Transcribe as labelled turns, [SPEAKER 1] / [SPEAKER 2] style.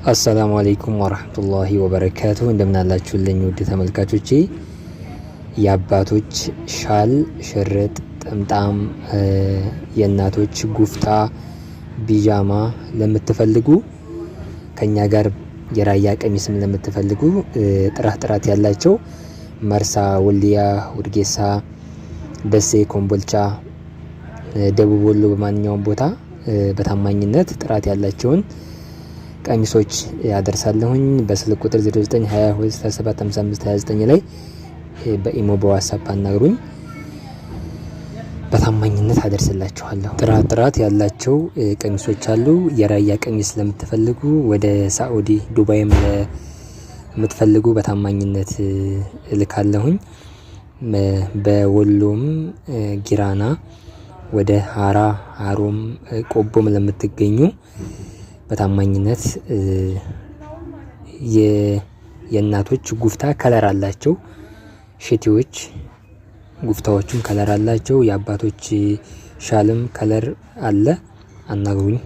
[SPEAKER 1] አሰላሙ አለይኩም ወራህመቱላሂ ወበረካቱ። እንደምን አላችሁልኝ ውድ ተመልካቾቼ። የአባቶች ሻል፣ ሽርጥ፣ ጥምጣም፣ የእናቶች ጉፍታ፣ ቢጃማ ለምትፈልጉ ከኛ ጋር የራያ ቀሚስም ለምትፈልጉ ጥራት ያላቸው መርሳ፣ ወልዲያ፣ ውድጌሳ፣ ደሴ፣ ኮምቦልቻ፣ ደቡብ ወሎ በማንኛውም ቦታ በታማኝነት ጥራት ያላቸውን ቀሚሶች ያደርሳለሁኝ። በስልክ ቁጥር 0922775529 ላይ በኢሞ በዋትስአፕ አናግሩኝ። በታማኝነት አደርስላችኋለሁ። ጥራት ያላቸው ቀሚሶች አሉ። የራያ ቀሚስ ለምትፈልጉ ወደ ሳኡዲ ዱባይም ለምትፈልጉ በታማኝነት እልካለሁኝ። በወሎም ጊራና ወደ ሀራ ሀሮም ቆቦም ለምትገኙ በታማኝነት የእናቶች ጉፍታ ከለር አላቸው። ሽቲዎች ጉፍታዎቹም ከለር አላቸው። የአባቶች ሻልም ከለር አለ። አናግሩኝ።